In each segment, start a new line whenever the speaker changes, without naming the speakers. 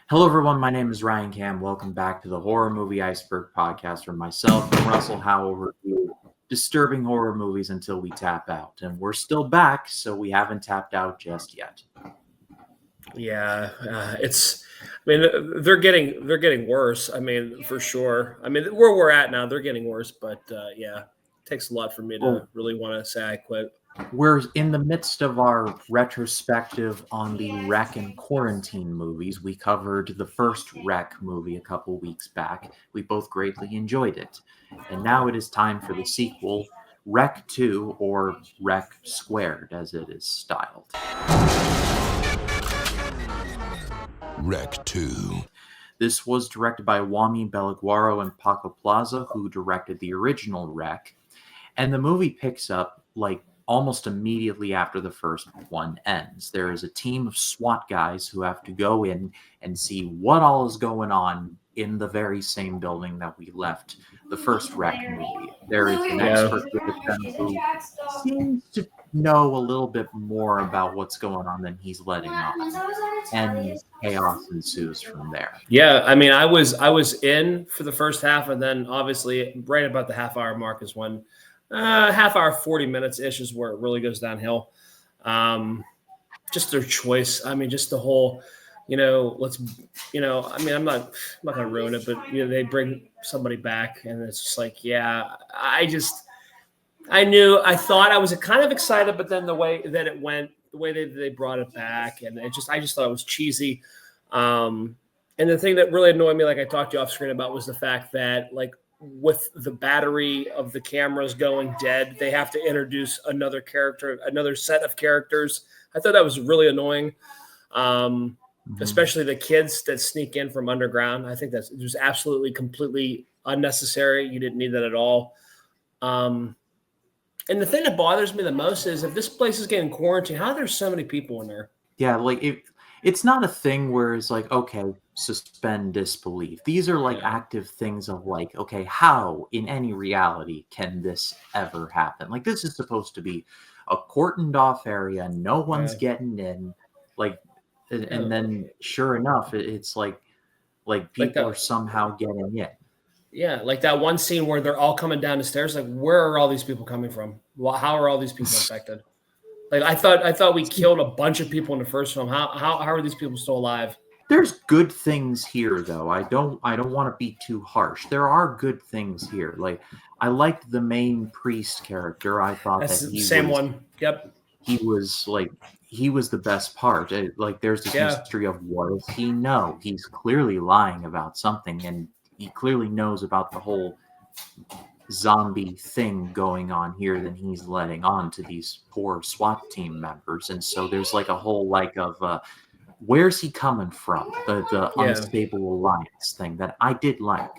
Hello, everyone. My name is Ryan Cam. Welcome back to the Horror Movie Iceberg podcast, where myself and Russell Howell review disturbing horror movies until we tap out. And we're still back, so we haven't tapped out just yet.
Yeah, they're getting worse. I mean, for sure. I mean, where we're at now, they're getting worse. But yeah, it takes a lot for me to really want to say I quit.
We're in the midst of our retrospective on the Wreck and Quarantine movies. We covered the first Wreck movie a couple weeks back. We both greatly enjoyed it. And now it is time for the sequel, Wreck 2, or Wreck Squared, as it is styled.
Wreck 2.
This was directed by Wami Belaguaro and Paco Plaza, who directed the original Wreck. And the movie picks up, almost immediately after the first one ends. There is a team of SWAT guys who have to go in and see what all is going on in the very same building that we left the first Wreck movie. There is an expert with them who seems to know a little bit more about what's going on than he's letting on, and chaos ensues from there.
Yeah, I mean, I was in for the first half, and then obviously right about the half-hour mark is when half hour, 40 minutes ish is where it really goes downhill. Just their choice. I mean, just the whole, I'm not going to ruin it, but they bring somebody back and it's just like, yeah, I thought I was kind of excited, but then the way that it went, the way they brought it back, and I just thought it was cheesy. And the thing that really annoyed me, like I talked to you off screen about, was the fact that with the battery of the cameras going dead, they have to introduce another set of characters. I thought that was really annoying, especially the kids that sneak in from underground. I think it was absolutely, completely unnecessary. You didn't need that at all. And the thing that bothers me the most is if this place is getting quarantined, how there's so many people in there?
Yeah, it's not a thing where it's like, okay, suspend disbelief. These are active things of okay, how in any reality can this ever happen? This is supposed to be a cordoned off area. No one's getting in. And then sure enough, it's like people are somehow getting in.
Yeah, like that one scene where they're all coming down the stairs. Where are all these people coming from? Well, how are all these people infected? I thought we killed a bunch of people in the first film. How are these people still alive?
There's good things here, though. I don't want to be too harsh. There are good things here. I liked the main priest character. I thought
That's
that
the same one. Yep.
He was the best part. There's this mystery of what does he know? He's clearly lying about something, and he clearly knows about the whole zombie thing going on here than he's letting on to these poor SWAT team members. And so there's a whole of where's he coming from? The unstable alliance thing that I did like.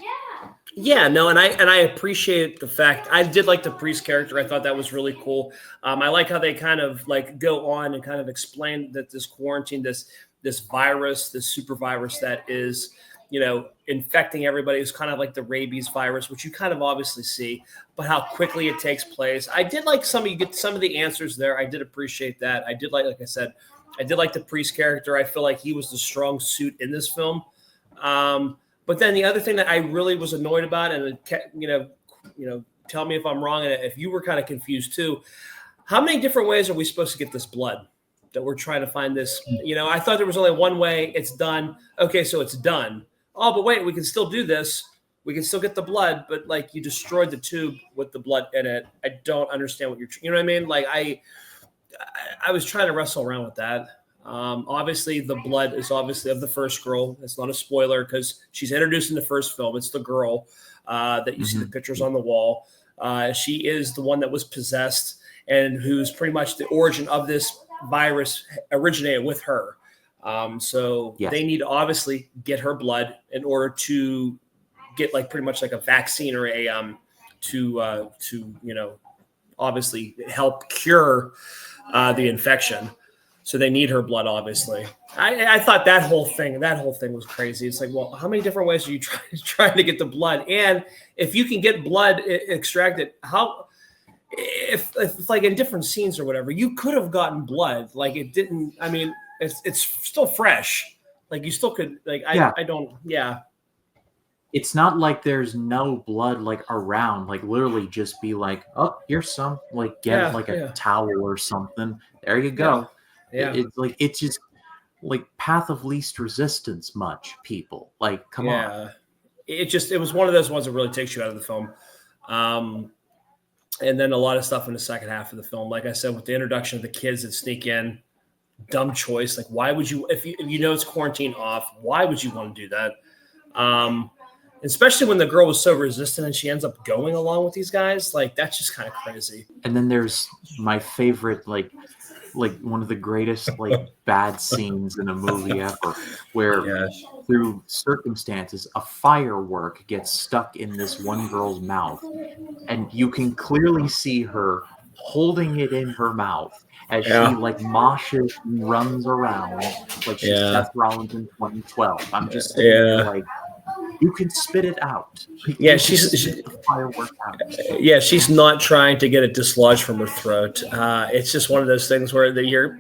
Yeah, no, and I appreciate the fact I did like the priest character. I thought that was really cool. I like how they kind of go on and kind of explain that this quarantine, this virus, this super virus that is infecting everybody is kind of like the rabies virus, which you kind of obviously see, but how quickly it takes place. I did like you get some of the answers there. I did appreciate that. I did like I said, I did like the priest character. I feel like he was the strong suit in this film. But then the other thing that I really was annoyed about, and tell me if I'm wrong, and if you were kind of confused too, how many different ways are we supposed to get this blood that we're trying to find this? I thought there was only one way. It's done. Okay, so it's done. Oh, but wait, we can still do this. We can still get the blood, but you destroyed the tube with the blood in it. I don't understand what you know what I mean? I was trying to wrestle around with that. Obviously, the blood is obviously of the first girl. It's not a spoiler because she's introduced in the first film. It's the girl that you see the pictures on the wall. She is the one that was possessed and who's pretty much the origin of this virus originated with her. They need to obviously get her blood in order to get pretty much a vaccine or to obviously help cure the infection. So they need her blood, obviously. I thought that whole thing was crazy. It's well, how many different ways are you trying to get the blood? And if you can get blood extracted, how if like in different scenes or whatever, you could have gotten blood. Like it didn't. I mean, it's still fresh. Like you still could. Like
Yeah.
I don't. Yeah.
It's not like there's no blood like around. Like literally, just be like, oh, here's some. Like get like a towel or something. There you go.
Yeah.
It's like it's just like path of least resistance. Much people like come on.
It was one of those ones that really takes you out of the film. And then a lot of stuff in the second half of the film, like I said, with the introduction of the kids that sneak in, dumb choice. Like, why would you, if you know it's quarantine off, why would you want to do that? Especially when the girl was so resistant and she ends up going along with these guys. Like, that's just kind of crazy.
And then there's my favorite, like one of the greatest like bad scenes in a movie ever, where through circumstances a firework gets stuck in this one girl's mouth, and you can clearly see her holding it in her mouth as she like moshes and runs around like she's Seth Rollins in 2012. I'm just sitting there like, you can spit it out.
Yeah,
she's the firework out.
Yeah, she's not trying to get it dislodged from her throat. It's just one of those things where the you're.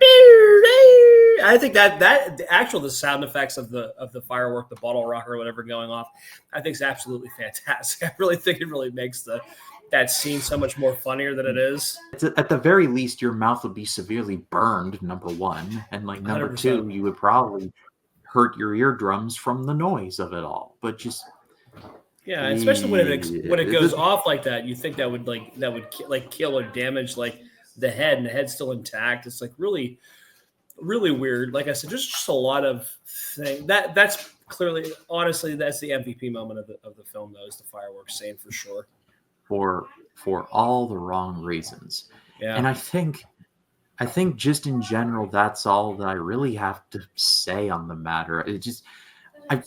I think that the sound effects of the firework, the bottle rocket or whatever going off, I think is absolutely fantastic. I really think it really makes that scene so much more funnier than it is.
At the very least, your mouth would be severely burned, number one, and like number
100%.
two, you would probably hurt your eardrums from the noise of it all. But just
especially when it goes off like that, you think that would kill or damage like the head, and the head's still intact. It's like really, really weird. Like I said, there's just a lot of things that's clearly, honestly, that's the MVP moment of the film. Though, is the fireworks scene for sure.
For all the wrong reasons.
Yeah.
And I think just in general, that's all that I really have to say on the matter. It just, I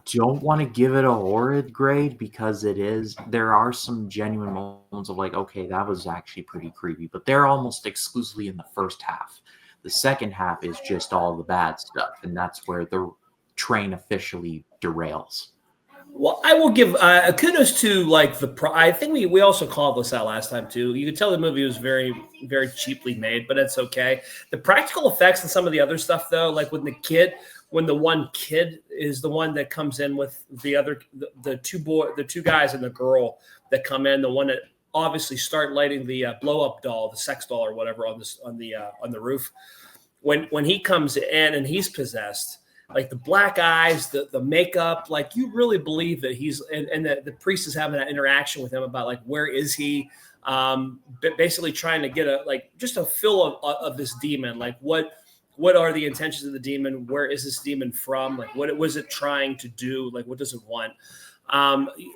don't want to give it a horrid grade because there are some genuine moments of like, okay, that was actually pretty creepy, but they're almost exclusively in the first half. The second half is just all the bad stuff, and that's where the train officially derails.
Well, I will give kudos to like I think we also called this out last time too. You could tell the movie was very, very cheaply made, but it's okay. The practical effects and some of the other stuff though, like when the one kid is the one that comes in with the two guys and the girl that come in, the one that obviously start lighting the blow up doll, the sex doll or whatever on the roof. When he comes in and he's possessed. Like the black eyes, the makeup, like you really believe that he's and that the priest is having that interaction with him about like where is he, basically trying to get just a feel of this demon, like what are the intentions of the demon, where is this demon from, like what was it trying to do, like what does it want.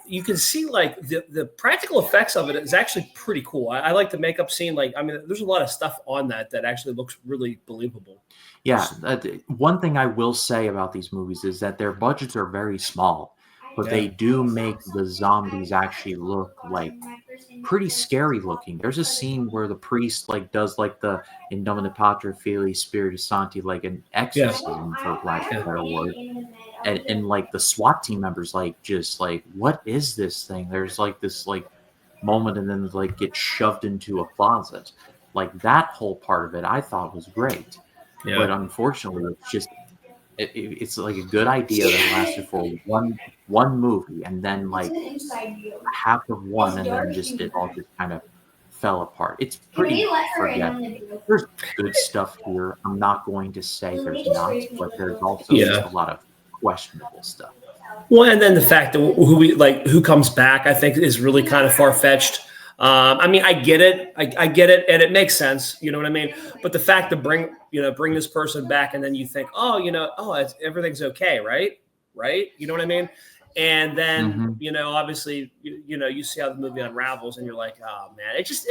You can see like the practical effects of it is actually pretty cool. I like the makeup scene. Like, I mean, there's a lot of stuff on that actually looks really believable.
Yeah. One thing I will say about these movies is that their budgets are very small, but they do make the zombies actually look like pretty scary looking. There's a scene where the priest like does like the In Nomine Patri Filii Spiritus Sancti, like an exorcism for lack of a better word. And like the SWAT team members like just like, what is this thing? There's like this like moment and then like get shoved into a closet. Like that whole part of it I thought was great. Yeah. But unfortunately it's just it's like a good idea that lasted for one movie, and then like half of one, and then it all just kind of fell apart. It's pretty forgettable. There's good stuff here. I'm not going to say there's not, but there's also just a lot of questionable stuff.
Well, and then the fact that who comes back, I think, is really kind of far fetched. I mean, I get it. I get it, and it makes sense. You know what I mean? But the fact to bring this person back, and then you think, everything's okay, right? You know what I mean? And then, obviously, you see how the movie unravels, and you're like, oh man, I just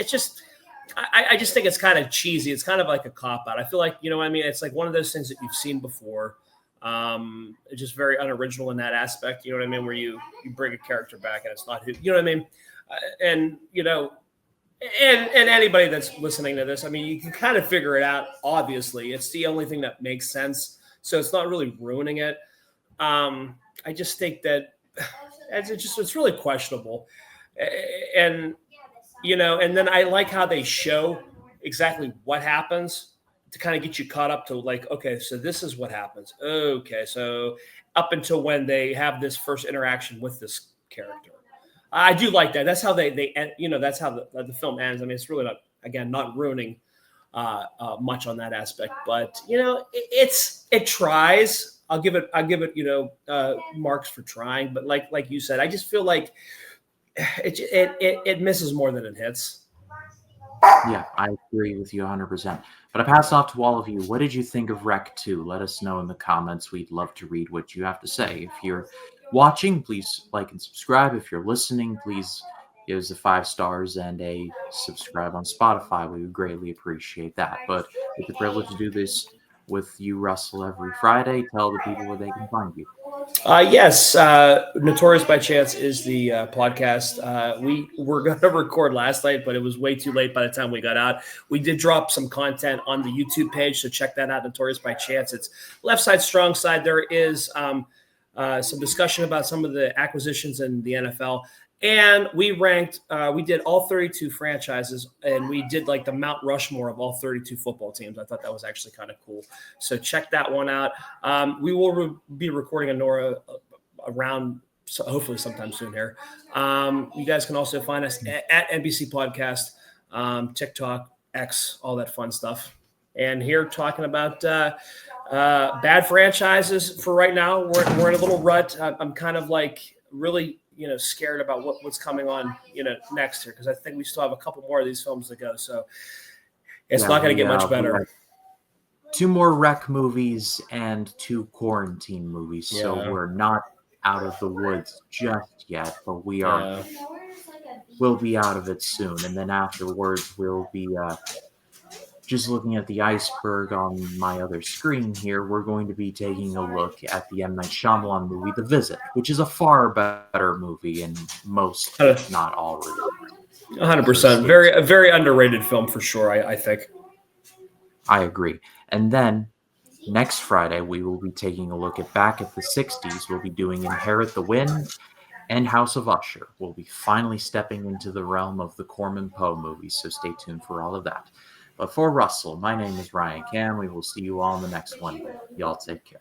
think it's kind of cheesy. It's kind of like a cop out. I feel like, what I mean? It's like one of those things that you've seen before. It's just very unoriginal in that aspect. You know what I mean? Where you bring a character back and it's not who, you know what I mean? And anybody that's listening to this, I mean, you can kind of figure it out. Obviously, it's the only thing that makes sense. So it's not really ruining it. I just think that it's really questionable. And and then I like how they show exactly what happens to kind of get you caught up to like, okay, so this is what happens. Okay, so up until when they have this first interaction with this character. I do like that. That's how they end, that's how the film ends. I mean, it's really not, again, not ruining much on that aspect, but it tries. I'll give it marks for trying, but like you said, I just feel like it misses more than it hits.
Yeah, I agree with you 100%. But I pass off to all of you. What did you think of Rec 2? Let us know in the comments. We'd love to read what you have to say. If you're watching, please like and subscribe. If you're listening, please give us a 5 stars and a subscribe on Spotify. We would greatly appreciate that. But it's a privilege to do this with you, Russell, every Friday. Tell the people where they can find you.
Yes, Notorious by Chance is the podcast. We were going to record last night, but it was way too late by the time we got out. We did drop some content on the YouTube page, so check that out, Notorious by Chance. It's left side, strong side. There is some discussion about some of the acquisitions in the NFL. And we did all 32 franchises, and we did like the Mount Rushmore of all 32 football teams. I thought that was actually kind of cool. So check that one out. We will be recording a Nora around, so hopefully sometime soon here. You guys can also find us at NBC Podcast, TikTok, X, all that fun stuff. And here talking about bad franchises for right now. We're in a little rut. I'm kind of like really scared about what's coming on, next year, because I think we still have a couple more of these films to go. So it's not going to get much better.
2 more Rec movies and 2 quarantine movies. Yeah. So we're not out of the woods just yet, but we are. We'll be out of it soon, and then afterwards we'll be just looking at the iceberg on my other screen here. We're going to be taking a look at the M. Night Shyamalan movie, The Visit, which is a far better movie in most, if not all, regards.
100%. A very underrated film for sure, I think.
I agree. And then next Friday, we will be taking a look back at the 60s. We'll be doing Inherit the Wind and House of Usher. We'll be finally stepping into the realm of the Corman Poe movies, so stay tuned for all of that. But for Russell, my name is Ryan Cam. We will see you all in the next one. Y'all take care.